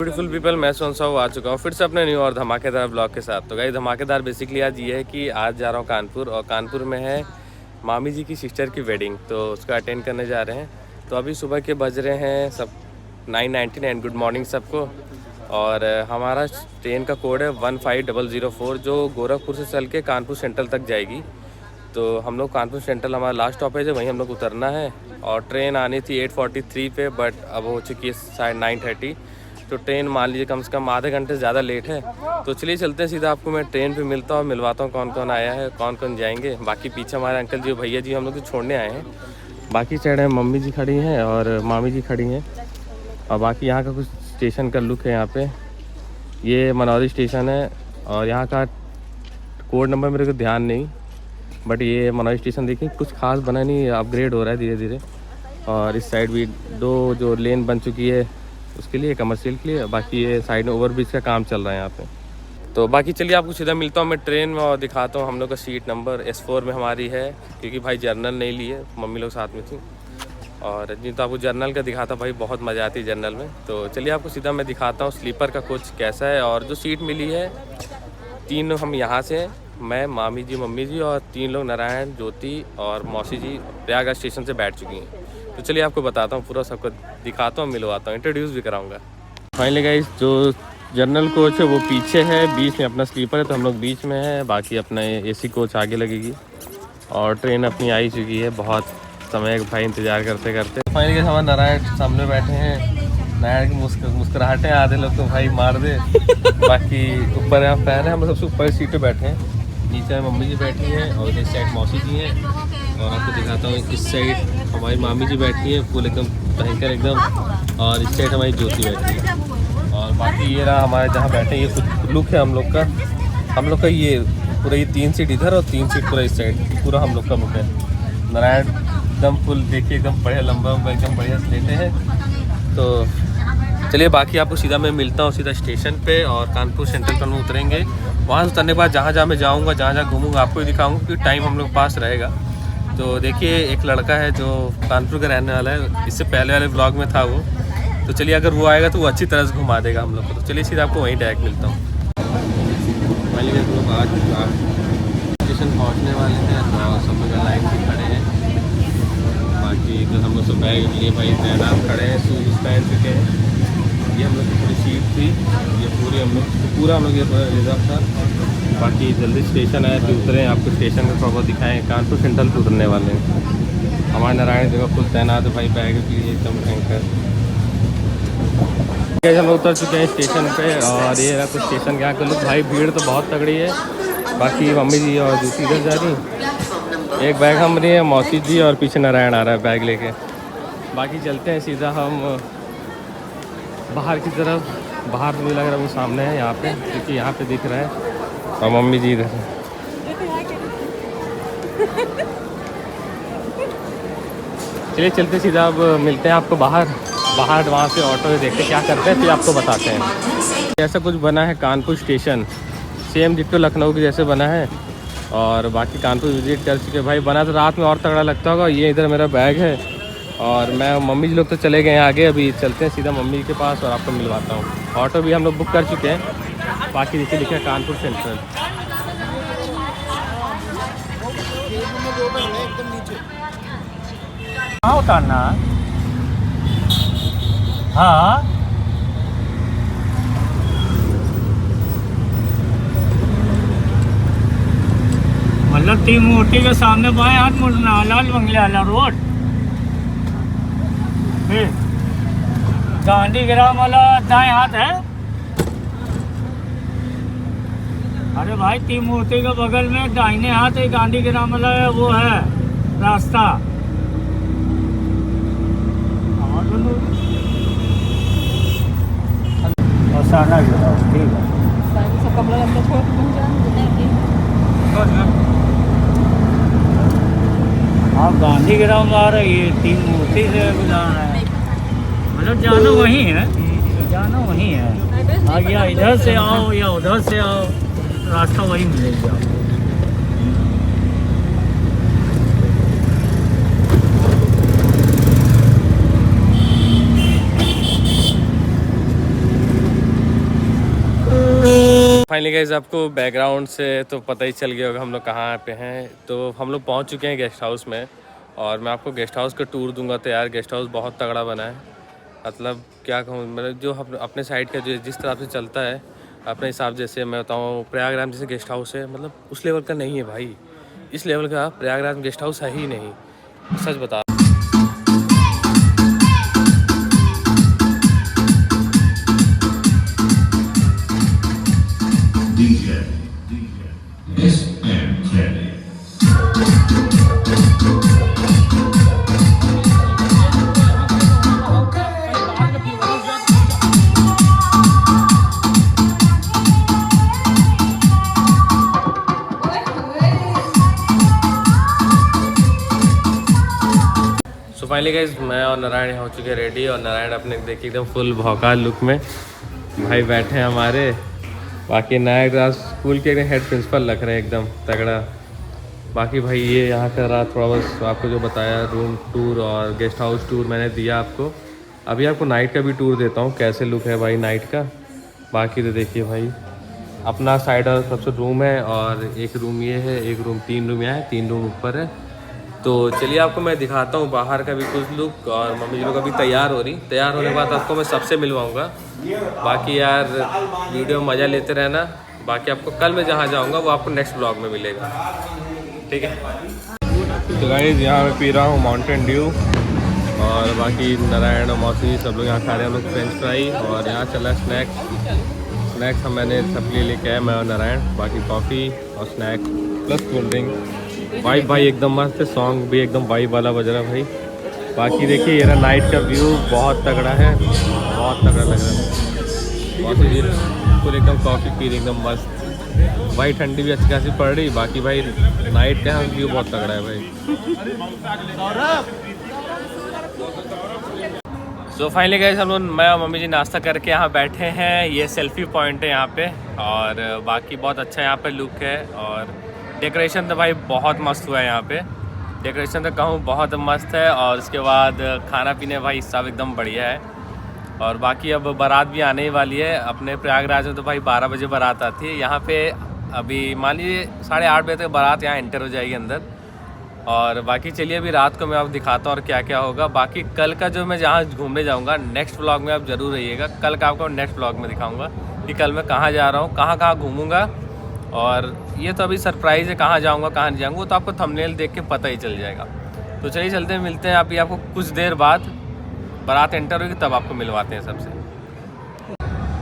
Beautiful people, मैं सोनसाऊ आ चुका हूँ फिर से अपने न्यू और धमाकेदार ब्लॉग के साथ। तो गाइस धमाकेदार बेसिकली आज ये है कि आज जा रहा हूँ कानपुर, और कानपुर में है मामी जी की सिस्टर की वेडिंग, तो उसका अटेंड करने जा रहे हैं। तो अभी सुबह के बज रहे हैं सब 9:19 एंड गुड मॉर्निंग सबको। और हमारा ट्रेन का कोड है 15004 जो गोरखपुर से चल के कानपुर सेंट्रल तक जाएगी। तो हम लोग कानपुर सेंट्रल हमारा लास्ट स्टॉपेज है, वहीं हम लोग उतरना है। और ट्रेन आनी थी 8:43 पे, बट अब हो चुकी है शायद 9:30। तो ट्रेन मान लीजिए कम से कम आधे घंटे से ज़्यादा लेट है। तो चलिए चलते हैं सीधा, आपको मैं ट्रेन पे मिलता हूँ, मिलवाता हूँ कौन कौन आया है, कौन कौन जाएंगे। बाकी पीछे हमारे अंकल जी भैया जी हम लोग तो छोड़ने आए हैं। बाकी साइड है मम्मी जी खड़ी हैं और मामी जी खड़ी हैं। और बाकी यहाँ का कुछ स्टेशन का लुक है। यहाँ पे ये मनौरी स्टेशन है और यहाँ का कोड नंबर मेरे को ध्यान नहीं, बट ये मनौरी स्टेशन देखिए कुछ खास बना नहीं, अपग्रेड हो रहा है धीरे धीरे। और इस साइड भी दो जो लेन बन चुकी है उसके लिए, कमर्शियल के लिए। बाकी ये साइड में ओवरब्रिज का काम चल रहा है यहाँ पे। तो बाकी चलिए आपको सीधा मिलता हूँ मैं ट्रेन में और दिखाता हूँ। हम लोग का सीट नंबर S4 में हमारी है, क्योंकि भाई जर्नल नहीं लिए, मम्मी लोग साथ में थी। और नहीं तो आपको जर्नल का दिखाता, भाई बहुत मज़ा आती है जर्नल में। तो चलिए आपको सीधा मैं दिखाता हूँ स्लीपर का कोच कैसा है। और जो सीट मिली है, 3 लोग हम यहाँ से हैं, मैं, मामी जी, मम्मी जी, और 3 लोग नारायण, ज्योति और मौसी जी प्रयागराज स्टेशन से बैठ चुकी हैं। तो चलिए आपको बताता हूँ, पूरा सबको दिखाता हूँ, मिलवाता हूँ, इंट्रोड्यूस भी कराऊंगा। फाइनली गाइस जो जनरल कोच है वो पीछे है, बीच में अपना स्लीपर है, तो हम लोग बीच में है। बाकी अपना AC कोच आगे लगेगी। और ट्रेन अपनी आई चुकी है, बहुत समय भाई इंतज़ार करते करते। फाइनली गाइस हमारे नारायण सामने बैठे हैं। नारायण की मुस्कुराहटें आधे लोग तो भाई मार दे। बाकी ऊपर यहाँ फैन है, हम सबसे ऊपर सीट पे बैठे हैं। नीचे मम्मी जी बैठी हैं और इस साइड मौसी जी हैं। और आपको दिखाता हूँ इस साइड हमारी मामी जी बैठी हैं, फुल एकदम भयंकर एकदम। और इस साइड हमारी ज्योति बैठी है। और बाकी ये रहा हमारे जहाँ बैठे, ये कुछ लुक है हम लोग का। ये पूरा ये 3 सीट इधर और 3 सीट पूरा इस साइड, पूरा हम लोग का लुक है। नारायण एकदम फुल देखिए, एकदम बढ़िया लंबा एकदम बढ़िया से लेटे हैं। तो चलिए बाकी आपको सीधा मैं मिलता हूँ सीधा स्टेशन पे, और कानपुर सेंट्रल पर हम उतरेंगे। वहाँ से उतरने के बाद जहाँ जहाँ मैं जाऊँगा, जहाँ जहाँ घूमूंगा, आपको भी दिखाऊंगा, क्योंकि टाइम हम लोग पास रहेगा। तो देखिए एक लड़का है जो कानपुर का रहने वाला है, इससे पहले वाले ब्लॉग में था वो। तो चलिए अगर वो आएगा तो वो अच्छी तरह से घुमा देगा हम लोग को। तो चलिए सीधा आपको वहीं डायरेक्ट मिलता हूँ। पहले लोग आज स्टेशन पहुँचने वाले हैं और सब लोग लाइन से खड़े हैं। बाकी तो हम लोग सब बैग लिए भाई तैनात खड़े हैं, शूज पहन चुके हैं। ये हम लोग की पूरी सीट थी, ये पूरी हम लोग ये रिजर्व था। बाकी जल्दी स्टेशन आया कि उतरें, आपको स्टेशन का प्रॉपर दिखाएं। कानपुर सेंट्रल पर उतरने वाले हैं। हमारे नारायण जगह फुल तैनात है भाई, बैग के लिए एकदम भयंकर। हम लोग उतर चुके हैं स्टेशन पे, और ये रहा कुछ स्टेशन के यहाँ का लुक। भाई भीड़ तो बहुत तगड़ी है। बाकी मम्मी जी और जूती इधर जा रही, एक बैग हम रही है मौसी जी, और पीछे नारायण आ रहा है बैग लेके। बाकी चलते हैं सीधा हम बाहर की तरफ। बाहर मुझे लग रहा है वो सामने है यहाँ पे, क्योंकि यहाँ पे दिख रहा है। और मम्मी जी इधर है। चलिए चलते सीधा, अब मिलते हैं आपको बाहर वहाँ से ऑटो से देखते क्या करते हैं, फिर आपको बताते हैं। ऐसा कुछ बना है Kanpur station, same ditto Lucknow की जैसे बना है। और बाकी कानपुर विजिट कर चुके भाई, बना तो रात में और तगड़ा लगता होगा। ये इधर मेरा बैग है, और मैं मम्मी जी लोग तो चले गए हैं आगे। अभी चलते हैं सीधा मम्मी जी के पास और आपको मिलवाता हूँ। ऑटो भी हम लोग बुक कर चुके हैं। बाकी नीचे लिखा है कानपुर सेंट्रल। कहाँ उतारना? हाँ मतलब तीन मूर्ति के सामने बाएं हाथ मुड़ना, लाल बंगले वाला रोड। फिर गांधी ग्राम वाला दाएं हाथ है। अरे भाई तीन मूर्ति के बगल में दाहिने हाथ है गांधी ग्राम वाला है, वो है रास्ता। और सारा ठीक है। आप गांधी ग्राम आ रही है, तीन मूर्ति से गुजारना है, मतलब जाना वहीं है, जाना वहीं है। हाँ, या इधर से आओ या उधर से आओ, रास्ता वही मिलेगा। फाइनली गाइस आपको बैकग्राउंड से तो पता ही चल गया होगा हम लोग कहाँ पे हैं। तो हम लोग पहुँच चुके हैं गेस्ट हाउस में और मैं आपको गेस्ट हाउस का टूर दूंगा। तो यार गेस्ट हाउस बहुत तगड़ा बना है, मतलब क्या कहूँ, मतलब जो अपने साइड का जो जिस तरह से चलता है अपने हिसाब, जैसे मैं बताऊँ प्रयागराज जैसे गेस्ट हाउस है, मतलब उस लेवल का नहीं है भाई। इस लेवल का प्रयागराज में गेस्ट हाउस है ही नहीं, सच बता। तो फाइनली गाइस मैं और नारायण हो चुके रेडी, और नारायण अपने देखिए एकदम फुल भौकाल लुक में भाई बैठे हैं हमारे। बाकी नया स्कूल के हेड प्रिंसिपल लग रहे हैं एकदम तगड़ा। बाकी भाई ये यहाँ का रहा थोड़ा बस आपको जो बताया, रूम टूर और गेस्ट हाउस टूर मैंने दिया आपको। अभी आपको नाइट का भी टूर देता हूँ कैसे लुक है भाई नाइट का। बाकी तो देखिए भाई अपना साइड और सबसे रूम है, और एक रूम ये है, एक रूम, 3 रूम यहाँ है, 3 रूम ऊपर है। तो चलिए आपको मैं दिखाता हूँ बाहर का भी कुछ लुक। और मम्मी जी लोग अभी तैयार हो रही, तैयार होने के बाद आपको मैं सबसे मिलवाऊँगा। बाकी यार वीडियो में मज़ा लेते रहना। बाकी आपको कल मैं जहाँ जाऊँगा वो आपको नेक्स्ट ब्लॉग में मिलेगा, ठीक है। तो गाइस यहाँ मैं पी रहा हूँ माउंटेन ड्यू, और बाकी नारायण और मौसी सब लोग यहाँ खा रहे हैं, हम लोग फ्रेंच फ्राई। और यहाँ चला स्नैक्स हम मैंने सबके लिए लेके आया, मैं और नारायण। बाकी कॉफ़ी और snacks plus cold drink. Vibe भाई एकदम मस्त है, सॉन्ग भी एकदम वाइब वाला बज रहा है भाई। बाकी देखिए ये नाइट का व्यू बहुत तगड़ा है, बहुत तगड़ा लग रहा है। मौसी जी पूरे एकदम कॉफ़ी पी रही एकदम मस्त भाई, ठंडी भी अच्छी खासी पड़ रही। बाकी भाई नाइट का व्यू बहुत तगड़ा है भाई। सो फाइनली गाइस हम लोग, मैं और मम्मी जी नाश्ता करके यहाँ बैठे हैं। ये सेल्फी पॉइंट है यहाँ पे, और बाकी बहुत अच्छा यहाँ पे लुक है। और डेकोरेशन तो भाई बहुत मस्त हुआ है यहाँ पे, डेकोरेशन तो कहूँ बहुत मस्त है। और उसके बाद खाना पीने भाई सब एकदम बढ़िया है। और बाकी अब बारात भी आने ही वाली है अपने प्रयागराज में। तो भाई 12 बजे बारात आती है यहाँ पे। अभी मान लीजिए 8:30 बजे तक बारात यहाँ एंटर हो जाएगी अंदर। और बाकी चलिए अभी रात को मैं आपको दिखाता हूँ और क्या क्या होगा। बाकी कल का जो मैं जहाँ घूमने जाऊँगा नेक्स्ट व्लॉग में आप ज़रूर रहिएगा। कल का आपको नेक्स्ट व्लॉग में दिखाऊँगा कि कल मैं कहाँ जा रहा हूँ, कहाँ कहाँ घूमूँगा। और ये तो अभी सरप्राइज़ है, कहाँ जाऊँगा कहाँ नहीं जाऊँगा, तो आपको थंबनेल देख के पता ही चल जाएगा। तो चलिए चलते हैं, मिलते हैं अभी आपको कुछ देर बाद, बारात एंटर होगी तब आपको मिलवाते हैं सबसे।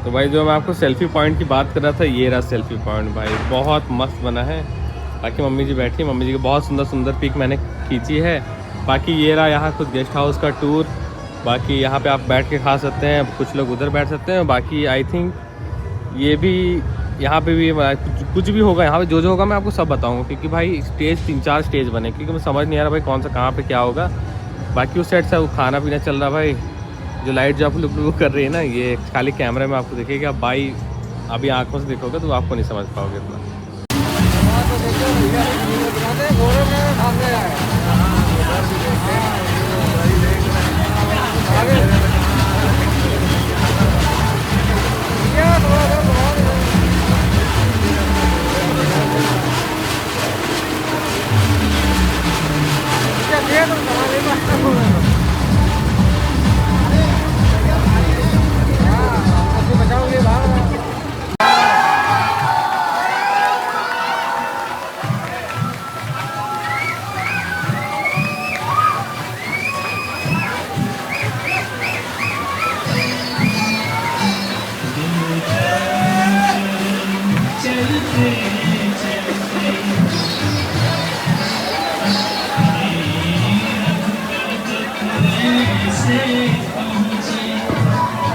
तो भाई जो मैं आपको सेल्फी पॉइंट की बात कर रहा था, ये रहा सेल्फी पॉइंट भाई, बहुत मस्त बना है। बाकी मम्मी जी बैठी, मम्मी जी की बहुत सुंदर सुंदर पिक मैंने खींची है। बाकी ये रहा यहाँ कुछ गेस्ट हाउस का टूर। बाकी यहाँ पे आप बैठ के खा सकते हैं, कुछ लोग उधर बैठ सकते हैं। बाकी आई थिंक ये भी यहाँ पे भी कुछ भी होगा, यहाँ पे जो होगा मैं आपको सब बताऊँगा, क्योंकि भाई स्टेज 3-4 स्टेज बने, क्योंकि मैं समझ नहीं आ रहा भाई कौन सा कहाँ पे क्या होगा। बाकी उस साइड से वो खाना पीना चल रहा भाई। जो लाइट जो आप लोग कर रही है ना, ये खाली कैमरे में आपको दिखेगा भाई, अभी आँखों से देखोगे तो आपको नहीं समझ पाओगे इतना।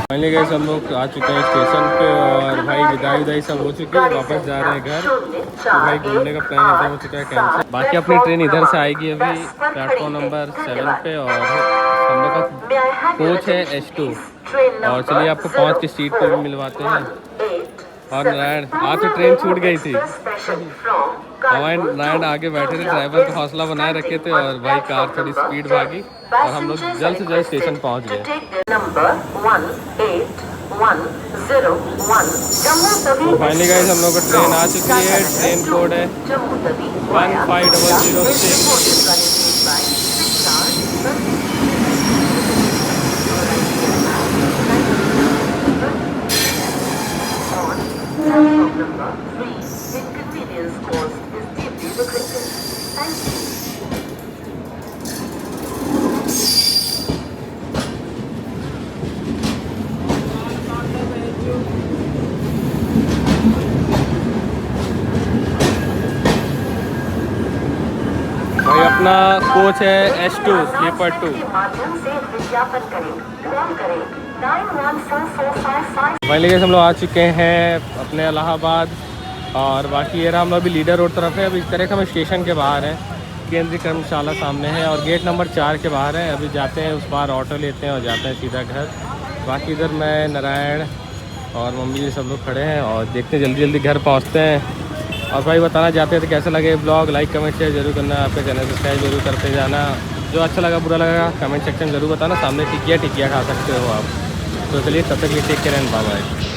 फाइनली गाइस हम लोग आ चुके हैं स्टेशन पे, और भाई विदाई सब हो चुकी है, वापस जा रहे हैं घर। तो भाई घूमने का प्लान एकदम हो चुका है कैंसिल। बाकी अपनी ट्रेन इधर से आएगी अभी प्लेटफॉर्म नंबर 7 पे, और हम लोग का कोच है S2। और चलिए आपको 5 की सीट पे भी मिलवाते हैं। और नारायण आज तो ट्रेन छूट गई थी, हमारे नारायण आगे बैठे थे, ड्राइवर का हौसला बनाए रखे थे, और भाई कार थोड़ी स्पीड भागी और हम लोग जल्द से जल्द स्टेशन पहुंच गए। तो फाइनली गाइस हम लोग का ट्रेन आ चुकी है। ट्रेन कोड है 15006। भाई अपना कोच है S2 स्लीपर 2। फाइनली गाइस हम लोग आ चुके हैं अपने इलाहाबाद, और बाकी ये रहा हम लोग अभी लीडर रोड तरफ है। अभी इस तरह का हम स्टेशन के बाहर है, केंद्रीय कर्मशाला सामने है और गेट नंबर 4 के बाहर है। अभी जाते हैं उस बार ऑटो लेते हैं और जाते हैं सीधा घर। बाकी इधर मैं, नारायण और मम्मी जी सब लोग खड़े हैं और देखते हैं जल्दी जल्दी घर पहुंचते हैं। और भाई बताना चाहते हैं तो कैसा लगे ब्लॉग, लाइक कमेंट शेयर जरूर करना, आपके चैनल सब्सक्राइब जरूर करते जाना। जो अच्छा लगा बुरा लगा कमेंट सेक्शन जरूर बताना। सामने टिकिया खा सकते हो आप। तो चलिए तब तक ये take care and bye bye.